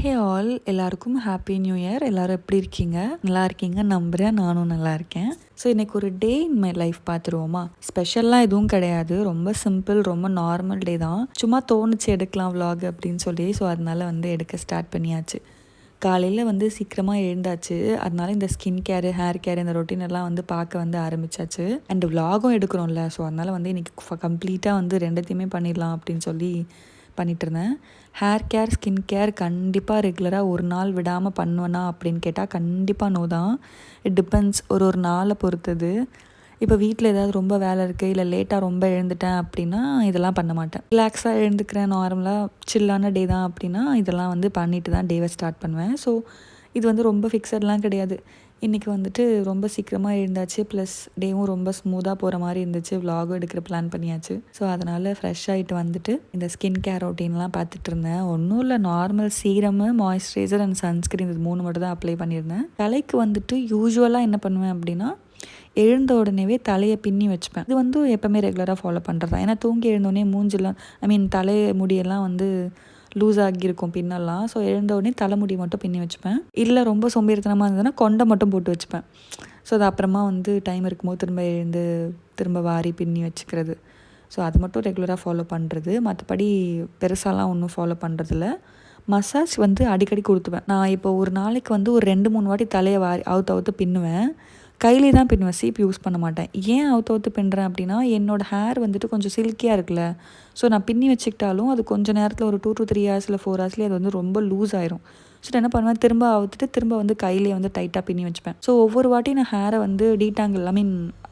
Hey all, எல்லாருக்கும் happy new year. எல்லோரும் எப்படி இருக்கீங்க? நல்லா இருக்கீங்க நம்புகிறேன். நானும் நல்லா இருக்கேன். ஸோ இன்றைக்கி ஒரு டே இன் மை லைஃப் பார்த்துருவோமா? ஸ்பெஷல்லாம் எதுவும் கிடையாது, ரொம்ப சிம்பிள், ரொம்ப நார்மல் டே தான். சும்மா தோணுச்சு எடுக்கலாம் vlog அப்படின்னு சொல்லி. ஸோ அதனால எடுக்க ஸ்டார்ட் பண்ணியாச்சு. காலையில் சீக்கிரமாக எழுந்தாச்சு. அதனால இந்த ஸ்கின் கேரு, ஹேர் கேர், இந்த ரொட்டீன் எல்லாம் பார்க்க ஆரம்பிச்சாச்சு. அண்ட் vlogகும் எடுக்கிறோம்ல. ஸோ அதனால் இன்றைக்கி கம்ப்ளீட்டாக ரெண்டுத்தையுமே பண்ணிடலாம் அப்படின்னு சொல்லி பண்ணிகிட்ருந்தேன். ஹேர் கேர், ஸ்கின் கேர் கண்டிப்பாக ரெகுலராக ஒரு நாள் விடாமல் பண்ணுவேனா அப்படின்னு கேட்டால் கண்டிப்பாக நோ தான். இட் டிபெண்ட்ஸ், ஒரு நாளை பொறுத்தது. இப்போ வீட்டில் ஏதாவது ரொம்ப வேலை இருக்குது, இல்லை லேட்டாக ரொம்ப எழுந்துட்டேன் அப்படின்னா இதெல்லாம் பண்ண மாட்டேன். ரிலாக்ஸாக எழுந்துக்கிறேன், நார்மலாக சில்லான டே தான் அப்படின்னா இதெல்லாம் பண்ணிட்டு தான் டேவை ஸ்டார்ட் பண்ணுவேன். ஸோ இது ரொம்ப ஃபிக்ஸட்லாம் கிடையாது. இன்றைக்கி ரொம்ப சீக்கிரமாக எழுந்தாச்சு, ப்ளஸ் டேவும் ரொம்ப ஸ்மூத்தாக போகிற மாதிரி இருந்துச்சு. vlog எடுக்கிற பிளான் பண்ணியாச்சு. ஸோ அதனால் ஃப்ரெஷ் ஆகிட்டு இந்த ஸ்கின் கேர் ரொட்டீன்லாம் பார்த்துட்டு இருந்தேன். ஒன்றும் இல்லை, normal serum, moisturiser and sunscreen, இது 3 மட்டும் தான் அப்ளை பண்ணியிருந்தேன். தலைக்கு யூஸ்வலாக என்ன பண்ணுவேன் அப்படின்னா, எழுந்த உடனேவே தலையை பின்னி வச்சுப்பேன். இது எப்போவுமே ரெகுலராக ஃபாலோ பண்ணுறது தான். ஏன்னா தூங்கி எழுந்தோடனே மூஞ்சிலாம், தலை முடியெல்லாம் லூஸ் ஆகியிருக்கும் பின்னெல்லாம். ஸோ எழுந்த உடனே தலைமுடி மட்டும் பின்னி வச்சுப்பேன். இல்லை ரொம்ப சோம்பேறித்தனமாக இருந்ததுன்னா கொண்டை மட்டும் போட்டு வச்சுப்பேன். ஸோ அது அப்புறமா டைம் இருக்கும்போது திரும்ப எழுந்து திரும்ப வாரி பின்னி வச்சுக்கிறது. ஸோ அது மட்டும் ரெகுலராக ஃபாலோ பண்ணுறது. மற்றபடி பெருசாலாம் ஒன்றும் ஃபாலோ பண்ணுறதில்ல. மசாஜ் அடிக்கடி கொடுத்துவேன். நான் இப்போ ஒரு நாளைக்கு ஒரு 2-3 வாட்டி தலையை அவுத்து பின்னுவேன். கையிலே தான் பின்னுவேன், சீப் யூஸ் பண்ண மாட்டேன். ஏன் அவுத்து பின்னுறேன் அப்படின்னா, என்னோடய ஹேர் கொஞ்சம் சில்கியாக இருக்குல்ல. ஸோ நான் பின்னி வச்சுக்கிட்டாலும் அது கொஞ்சம் நேரத்தில் ஒரு 2 to 3 hours இல்லை 4 hours அது ரொம்ப லூஸ் ஆயிரும். ஸோ நான் என்ன பண்ணுவேன், திரும்ப அவுத்துட்டு திரும்ப கையிலே டைட்டாக பின்னி வச்சுப்பேன். ஸோ ஒவ்வொரு வாட்டி நான் ஹேரை டீடாங்கிள்,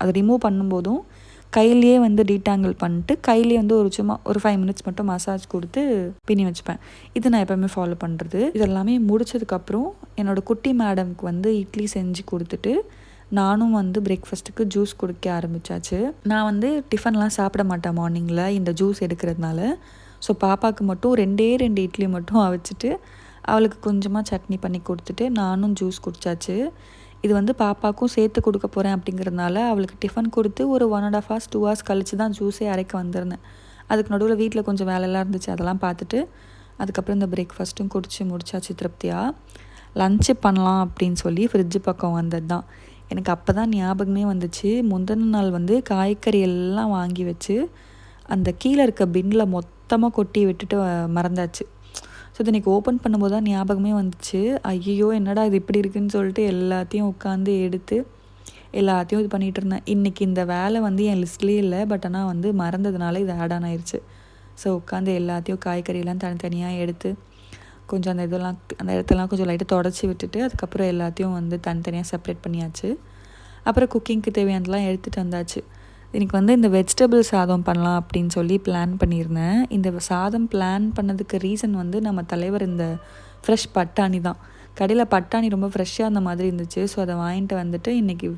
அதை ரிமூவ் பண்ணும்போதும் கையிலேயே டீடாங்கிள் பண்ணிட்டு கையிலேயே சும்மா ஒரு 5 minutes மட்டும் மசாஜ் கொடுத்து பின்னி வச்சுப்பேன். இது நான் எப்போவுமே ஃபாலோ பண்ணுறது. இதெல்லாமே முடிச்சதுக்கப்புறம் என்னோடய குட்டி மேடம்க்கு இட்லி செஞ்சு கொடுத்துட்டு நானும் பிரேக்ஃபாஸ்ட்டுக்கு ஜூஸ் குடிக்க ஆரம்பித்தாச்சு. நான் டிஃபன்லாம் சாப்பிட மாட்டேன் மார்னிங்கில், இந்த ஜூஸ் எடுக்கிறதுனால. ஸோ பாப்பாவுக்கு மட்டும் 2 இட்லி மட்டும் அவிச்சிட்டு அவளுக்கு கொஞ்சமாக சட்னி பண்ணி கொடுத்துட்டு நானும் ஜூஸ் குடித்தாச்சு. இது பாப்பாவுக்கும் சேர்த்து கொடுக்க போகிறேன் அப்படிங்கிறதுனால அவளுக்கு டிஃபன் கொடுத்து ஒரு 1.5 hours 2 hours கழித்து தான் ஜூஸே அரைக்க வந்திருந்தேன். அதுக்கு நடுவில் வீட்டில் கொஞ்சம் வேலையெல்லாம் இருந்துச்சு, அதெல்லாம் பார்த்துட்டு அதுக்கப்புறம் இந்த பிரேக்ஃபாஸ்ட்டும் குடித்து முடிச்சாச்சு திருப்தியாக. லஞ்சு பண்ணலாம் அப்படின்னு சொல்லி ஃப்ரிட்ஜு பக்கம் வந்தது தான். எனக்கு அப்போ தான் ஞாபகமே வந்துச்சு. முந்தின நாள் காய்கறி எல்லாம் வாங்கி வச்சு அந்த கீழே இருக்க பின்னில் மொத்தமாக கொட்டி விட்டுட்டு மறந்தாச்சு. ஸோ இது இன்றைக்கி ஓப்பன் பண்ணும்போது தான் ஞாபகமே வந்துச்சு. ஐயோ என்னடா இது இப்படி இருக்குதுன்னு சொல்லிட்டு எல்லாத்தையும் உட்காந்து எடுத்து எல்லாத்தையும் இது பண்ணிகிட்டு இருந்தேன். இன்றைக்கி இந்த வேலை என் லிஸ்ட்லேயே இல்லை, பட் ஆனால் மறந்ததுனால இது ஆட் ஆன் ஆயிடுச்சு. ஸோ உட்காந்து எல்லாத்தையும் காய்கறியெல்லாம் தனித்தனியாக எடுத்து கொஞ்சம் அந்த இடத்தெல்லாம் கொஞ்சம் லைட்டாக தொடச்சி விட்டுட்டு அதுக்கப்புறம் எல்லாத்தையும் தனித்தனியாக செப்ரேட் பண்ணியாச்சு. அப்புறம் குக்கிங்க்கு தேவையானதெல்லாம் எடுத்துகிட்டு வந்தாச்சு. இன்றைக்கி இந்த வெஜிடபிள் சாதம் பண்ணலாம் அப்படின்னு சொல்லி பிளான் பண்ணியிருந்தேன். இந்த சாதம் பிளான் பண்ணதுக்கு ரீசன் நம்ம தலைவர் இந்த ஃப்ரெஷ் பட்டாணி தான். கடையில் பட்டாணி ரொம்ப ஃப்ரெஷ்ஷாக அந்த மாதிரி இருந்துச்சு. ஸோ அதை வாங்கிட்டு இன்றைக்கி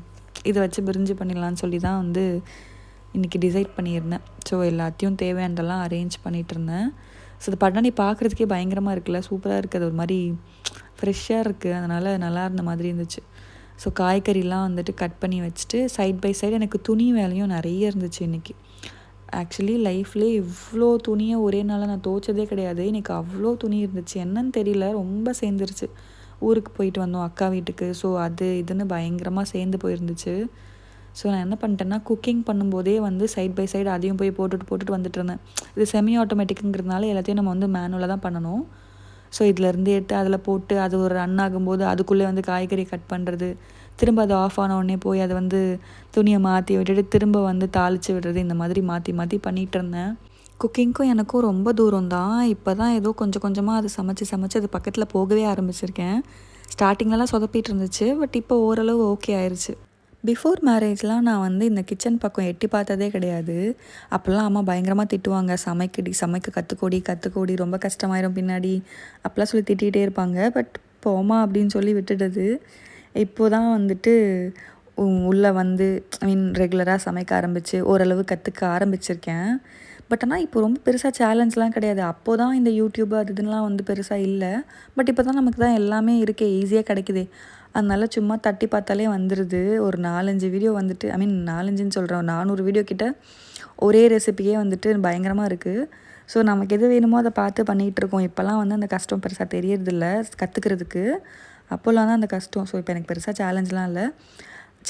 இதை வச்சு பிரிஞ்சு பண்ணிடலான்னு சொல்லி தான் இன்றைக்கி டிசைட் பண்ணியிருந்தேன். ஸோ எல்லாத்தையும் தேவையானதெல்லாம் அரேஞ்ச் பண்ணிகிட்டு இருந்தேன். ஸோ அது பட்டாணி பார்க்குறதுக்கே பயங்கரமாக இருக்குல்ல, சூப்பராக இருக்குது. அது ஒரு மாதிரி ஃப்ரெஷ்ஷாக இருக்குது, அதனால் நல்லா இருந்த மாதிரி இருந்துச்சு. ஸோ காய்கறிலாம் கட் பண்ணி வச்சுட்டு சைட் பை சைடு எனக்கு துணி வேலையும் நிறைய இருந்துச்சு இன்றைக்கி. ஆக்சுவலி லைஃப்லேயே இவ்வளோ துணியை ஒரே நாளில் நான் துவைச்சதே கிடையாது. எனக்கு அவ்வளோ துணி இருந்துச்சு, என்னன்னு தெரியல, ரொம்ப சேர்ந்துருச்சு. ஊருக்கு போயிட்டு வந்தோம் அக்கா வீட்டுக்கு. ஸோ அது இதுன்னு பயங்கரமாக சேர்ந்து போயிருந்துச்சு. ஸோ நான் என்ன பண்ணிட்டேன்னா, குக்கிங் பண்ணும்போதே சைட் பை சைடு அதையும் போய் போட்டுட்டு வந்துட்டு இருந்தேன். இது செமி ஆட்டோமேட்டிக்குங்கிறதுனால எல்லாத்தையும் நம்ம மேனுவலாக தான் பண்ணணும். ஸோ இதிலேருந்து எடுத்து அதில் போட்டு அது ஒரு ரன் ஆகும்போது அதுக்குள்ளே காய்கறி கட் பண்ணுறது, திரும்ப அது ஆஃப் ஆன உடனே போய் அதை துணியை மாற்றி விட்டுட்டு திரும்ப தாளித்து விடுறது, இந்த மாதிரி மாற்றி மாற்றி பண்ணிகிட்டு இருந்தேன். குக்கிங்க்கும் எனக்கும் ரொம்ப தூரம் தான். இப்போ தான் ஏதோ கொஞ்சம் கொஞ்சமாக அது சமைச்சு அது பக்கத்தில் போகவே ஆரம்பிச்சிருக்கேன். ஸ்டார்டிங்லலாம் சொதப்பிட்டு இருந்துச்சு, பட் இப்போ ஓரளவு ஓகே ஆயிடுச்சு. பிஃபோர் மேரேஜ்லாம் நான் இந்த கிச்சன் பக்கம் எட்டி பார்த்ததே கிடையாது. அப்போல்லாம் அம்மா பயங்கரமாக திட்டுவாங்க, சமைக்க கற்றுக்கோடி ரொம்ப கஷ்டமாயிரும் பின்னாடி அப்போலாம் சொல்லி திட்டிகிட்டே இருப்பாங்க. பட் போமா அப்படின்னு சொல்லி விட்டுடுது. இப்போ தான் உள்ளே ரெகுலராக சமைக்க ஆரம்பித்து ஓரளவு கற்றுக்க ஆரம்பிச்சிருக்கேன். பட் ஆனால் இப்போ ரொம்ப பெருசாக சேலஞ்செலாம் கிடையாது. அப்போ தான் இந்த யூடியூப் அது இதுலாம் பெருசாக இல்லை. பட் இப்போ தான் நமக்கு தான் எல்லாமே இருக்கே, ஈஸியாக கிடைக்குதே. அதனால சும்மா தட்டி பார்த்தாலே வந்துடுது. ஒரு 4-5 வீடியோ 4-5ன்னு சொல்கிறேன், 400 வீடியோ கிட்ட ஒரே ரெசிபியே பயங்கரமாக இருக்குது. ஸோ நமக்கு எது வேணுமோ அதை பார்த்து பண்ணிகிட்ருக்கோம். இப்போல்லாம் வந்து அந்த கஷ்டம் பெருசாக தெரியறதில்ல கற்றுக்கிறதுக்கு. அப்போல்லாம் தான் அந்த கஷ்டம். ஸோ இப்போ எனக்கு பெருசாக சேலஞ்செலாம் இல்லை.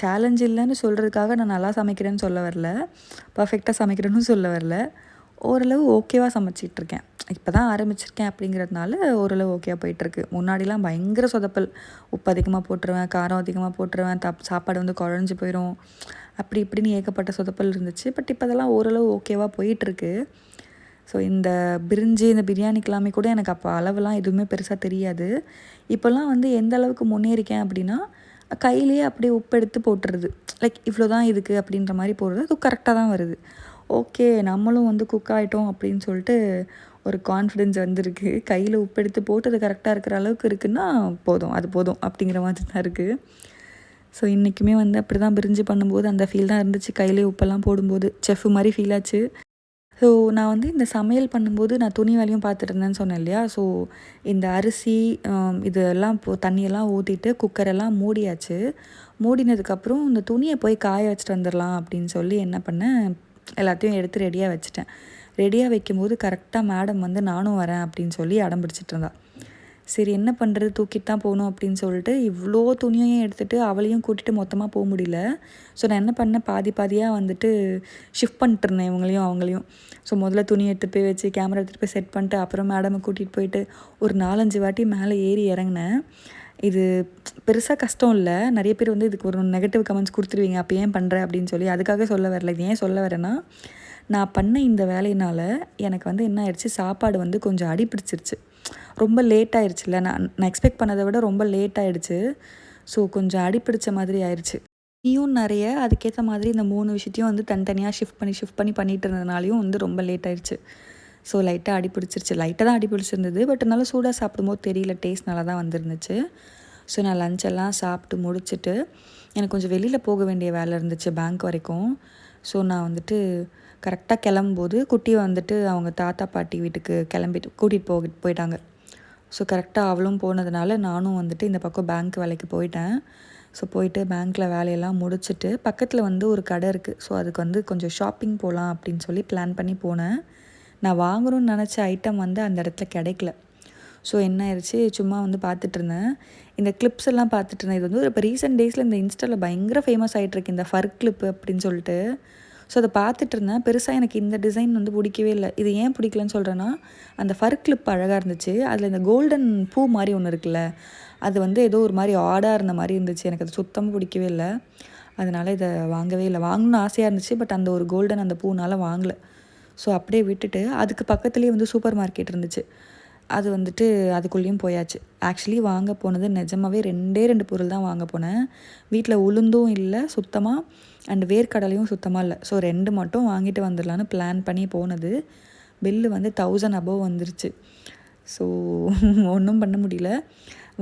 சேலஞ்ச் இல்லைன்னு சொல்கிறதுக்காக நான் நல்லா சமைக்கிறேன்னு சொல்ல வரல, பர்ஃபெக்டாக சமைக்கிறேன்னு சொல்ல வரல. ஓரளவு ஓகேவாக சமைச்சிட்ருக்கேன். இப்போ தான் ஆரம்பிச்சிருக்கேன் அப்படிங்கிறதுனால ஓரளவு ஓகேவாக போயிட்டுருக்கு. முன்னாடிலாம் பயங்கர சொதப்பல். உப்பு அதிகமாக போட்டுருவேன், காரம் அதிகமாக போட்டுருவேன், சாப்பாடு வந்து குழஞ்சி போயிடும், அப்படி இப்படின்னு ஏகப்பட்ட சொதப்பல் இருந்துச்சு. பட் இப்போ அதெல்லாம் ஓரளவு ஓகேவாக போயிட்டுருக்கு. ஸோ இந்த பிரிஞ்சி, இந்த பிரியாணிக்கெல்லாமே கூட எனக்கு அப்போ அளவுலாம் எதுவுமே பெருசாக தெரியாது. இப்போல்லாம் வந்து எந்த அளவுக்கு முன்னேறிக்கேன் அப்படின்னா, கையிலேயே அப்படியே உப்பு எடுத்து போட்டுறது. லைக் இவ்வளோ தான் இதுக்கு அப்படின்ற மாதிரி போடுறது. அது கரெக்டாக தான் வருது. ஓகே, நம்மளும் வந்து குக் ஆகிட்டோம் அப்படின்னு சொல்லிட்டு ஒரு கான்ஃபிடென்ஸ் வந்திருக்கு. கையில் உப்பு எடுத்து போட்டு அது கரெக்டாக இருக்கிற அளவுக்கு இருக்குன்னா போதும், அது போதும் அப்படிங்கிற மாதிரி தான் இருக்குது. ஸோ இன்றைக்குமே வந்து அப்படி தான் பிரிஞ்சு பண்ணும்போது அந்த ஃபீல் தான் இருந்துச்சு. கையிலே உப்பெல்லாம் போடும்போது செஃப் மாதிரி ஃபீல் ஆச்சு. ஸோ நான் வந்து இந்த சமையல் பண்ணும்போது நான் துணி வேலையும் பார்த்துட்டு இருந்தேன்னு சொன்னேன் இல்லையா? ஸோ இந்த அரிசி இதெல்லாம் தண்ணியெல்லாம் ஊற்றிட்டு குக்கரெல்லாம் மூடியாச்சு. மூடினதுக்கப்புறம் இந்த துணியை போய் காய வச்சுட்டு வந்துடலாம் அப்படின்னு சொல்லி என்ன பண்ணேன், எல்லாத்தையும் எடுத்து ரெடியாக வச்சுட்டேன். ரெடியாக வைக்கும்போது கரெக்டாக மேடம் வந்து நானும் வரேன் அப்படின்னு சொல்லி அடம் பிடிச்சிட்டு இருந்தா. சரி என்ன பண்ணுறது, தூக்கிட்டு தான் போகணும் அப்படின்னு சொல்லிட்டு இவ்வளோ துணியையும் எடுத்துகிட்டு அவளையும் கூட்டிகிட்டு மொத்தமாக போக முடியல. ஸோ நான் என்ன பண்ணேன், பாதி பாதியாக வந்துட்டு ஷிஃப்ட் பண்ணிட்டு இருந்தேன் இவங்களையும் அவங்களையும். ஸோ முதல்ல துணி எடுத்துகிட்டு போய் வச்சு கேமரா எடுத்துகிட்டு போய் செட் பண்ணிட்டு அப்புறம் மேடமை கூட்டிகிட்டு போயிட்டு ஒரு 4-5 வாட்டி மேலே ஏறி இறங்கினேன். இது பெருசாக கஷ்டம் இல்லை. நிறைய பேர் வந்து இதுக்கு ஒரு நெகட்டிவ் கமெண்ட்ஸ் கொடுத்துருவீங்க, அப்போ ஏன் பண்ணுறேன் அப்படின்னு சொல்லி. அதுக்காக சொல்ல வரல. இது ஏன் சொல்ல வரேன்னா, நான் பண்ண இந்த வேலையினால் எனக்கு வந்து என்ன ஆயிடுச்சு, சாப்பாடு வந்து கொஞ்சம் அடி பிடிச்சிருச்சு. ரொம்ப லேட் ஆயிடுச்சுல்ல, நான் எக்ஸ்பெக்ட் பண்ணதை விட ரொம்ப லேட் ஆகிடுச்சு. ஸோ கொஞ்சம் அடிப்பிடிச்ச மாதிரி ஆயிடுச்சு. நீயும் நிறைய அதுக்கேற்ற மாதிரி இந்த 3 விஷயத்தையும் வந்து தனித்தனியாக ஷிஃப்ட் பண்ணி பண்ணிகிட்டு இருந்ததுனாலையும் வந்து ரொம்ப லேட் ஆயிடுச்சு. ஸோ லைட்டாக அடிப்பிடிச்சிருச்சு. லைட்டாக தான் அடிப்பிடிச்சிருந்தது. பட் நல்லா சூடாக சாப்பிடும்போது தெரியல, டேஸ்ட் நல்லா தான் வந்துருந்துச்சு. ஸோ நான் லஞ்செல்லாம் சாப்பிட்டு முடிச்சுட்டு எனக்கு கொஞ்சம் வெளியில் போக வேண்டிய வேலை இருந்துச்சு பேங்க் வரைக்கும். ஸோ நான் வந்துட்டு கரெக்டாக கிளம்பும்போது குட்டியை வந்துட்டு அவங்க தாத்தா பாட்டி வீட்டுக்கு கூட்டிகிட்டு போயிட்டாங்க. ஸோ கரெக்டாக அவளும் போனதுனால நானும் வந்துட்டு இந்த பக்கம் பேங்க் வேலைக்கு போயிட்டேன். ஸோ போயிட்டு பேங்க்கில் வேலையெல்லாம் முடிச்சுட்டு பக்கத்தில் வந்து ஒரு கடை இருக்குது. ஸோ அதுக்கு வந்து கொஞ்சம் ஷாப்பிங் போகலாம் அப்படின்னு சொல்லி பிளான் பண்ணி போனேன். நான் வாங்கணும்னு நினச்ச ஐட்டம் வந்து அந்த இடத்துல கிடைக்கல. ஸோ என்ன ஆயிடுச்சு, சும்மா வந்து பார்த்துட்டு இருந்தேன். இந்த கிளிப்ஸ் எல்லாம் பார்த்துட்டு இருந்தேன். இது வந்து இப்போ ரீசெண்ட் டேஸில் இந்த இன்ஸ்டாவில் பயங்கர ஃபேமஸ் ஆகிட்டுருக்கு இந்த ஃபர் கிளிப்பு அப்படின்னு சொல்லிட்டு. ஸோ அதை பார்த்துட்டு இருந்தேன். பெருசாக எனக்கு இந்த டிசைன் வந்து பிடிக்கவே இல்லை. இது ஏன் பிடிக்கலன்னு சொல்கிறேன்னா, அந்த ஃபர் கிளிப் அழகாக இருந்துச்சு. அதில் இந்த கோல்டன் பூ மாதிரி ஒன்று இருக்குல்ல, அது வந்து ஏதோ ஒரு மாதிரி ஆடாக இருந்த மாதிரி இருந்துச்சு. எனக்கு அது சுத்தமாக பிடிக்கவே இல்லை. அதனால் இதை வாங்கவே இல்லை. வாங்கணும்னு ஆசையாக இருந்துச்சு. பட் அந்த ஒரு கோல்டன் அந்த பூனால் வாங்கலை. ஸோ அப்படியே விட்டுட்டு அதுக்கு பக்கத்துலேயே வந்து சூப்பர் மார்க்கெட் இருந்துச்சு. அது வந்துட்டு அதுக்குள்ளேயும் போயாச்சு. ஆக்சுவலி வாங்க போனது நிஜமாகவே 2 பொருள் தான் வாங்க போனேன். வீட்டில் உளுந்தும் இல்லை சுத்தமாக, அண்ட் வேர்க்கடலையும் சுத்தமாக இல்லை. ஸோ 2 மட்டும் வாங்கிட்டு வந்துடலான்னு பிளான் பண்ணி போனது. பில்லு வந்து 1000 அபோவ் வந்துருச்சு. ஸோ ஒன்றும் பண்ண முடியல.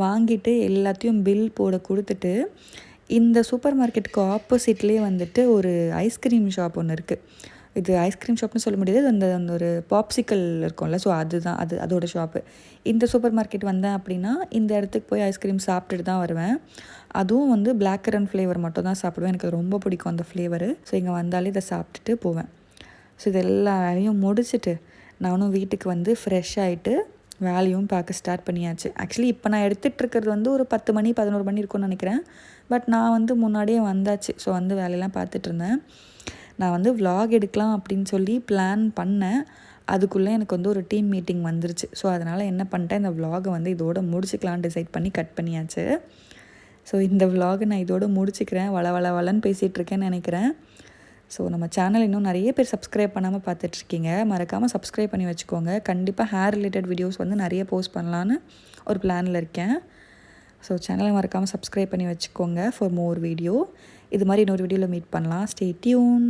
வாங்கிட்டு எல்லாத்தையும் பில் போட கொடுத்துட்டு இந்த சூப்பர் மார்க்கெட்டுக்கு ஆப்போசிட்லேயே வந்துட்டு ஒரு ஐஸ்கிரீம் ஷாப் ஒன்று இருக்குது. இது ஐஸ்கிரீம் ஷாப்னு சொல்ல முடியாது, அந்த அந்த ஒரு பாப்சிக்கல் இருக்கும்ல, ஸோ அதுதான் அதோட ஷாப்பு. இந்த சூப்பர் மார்க்கெட் வந்தேன் அப்படின்னா இந்த இடத்துக்கு போய் ஐஸ்கிரீம் சாப்பிட்டுட்டு தான் வருவேன். அதுவும் வந்து பிளாக் கரண்ட் ஃப்ளேவர் மட்டும் தான் சாப்பிடுவேன். எனக்கு ரொம்ப பிடிக்கும் அந்த ஃப்ளேவரு. ஸோ இங்கே வந்தாலே இதை சாப்பிட்டுட்டு போவேன். ஸோ இது எல்லா வேலையும் முடிச்சுட்டு நானும் வீட்டுக்கு வந்து ஃப்ரெஷ் ஆகிட்டு வேலையும் பார்க்க ஸ்டார்ட் பண்ணியாச்சு. ஆக்சுவலி இப்போ நான் எடுத்துகிட்டு இருக்கிறது வந்து ஒரு 10 மணி 11 மணி இருக்கும்னு நினைக்கிறேன். பட் நான் வந்து முன்னாடியே வந்தாச்சு. ஸோ வந்து வேலையெல்லாம் பார்த்துட்டு இருந்தேன். நான் வந்து vlog எடுக்கலாம் அப்படின்னு சொல்லி பிளான் பண்ணேன். அதுக்குள்ளே எனக்கு வந்து ஒரு டீம் மீட்டிங் வந்துருச்சு. ஸோ அதனால் என்ன பண்ணிட்டேன், இந்த vlogவை வந்து இதோட முடிச்சுக்கலான்னு டிசைட் பண்ணி கட் பண்ணியாச்சு. ஸோ இந்த vlogவை நான் இதோட முடிச்சுக்கிறேன். வளன்னு பேசிகிட்ருக்கேன்னு நினைக்கிறேன். ஸோ நம்ம சேனல் இன்னும் நிறைய பேர் சப்ஸ்கிரைப் பண்ணாமல் பார்த்துட்ருக்கீங்க. மறக்காமல் சப்ஸ்கிரைப் பண்ணி வச்சுக்கோங்க. கண்டிப்பாக ஹேர் ரிலேட்டட் வீடியோஸ் வந்து நிறைய போஸ்ட் பண்ணலான்னு ஒரு பிளானில் இருக்கேன். ஸோ சேனலை மறக்காமல் சப்ஸ்கிரைப் பண்ணி வச்சுக்கோங்க ஃபார் மோர் வீடியோ. இது மாதிரி இன்னொரு வீடியோவில் மீட் பண்ணலாம். Stay tune.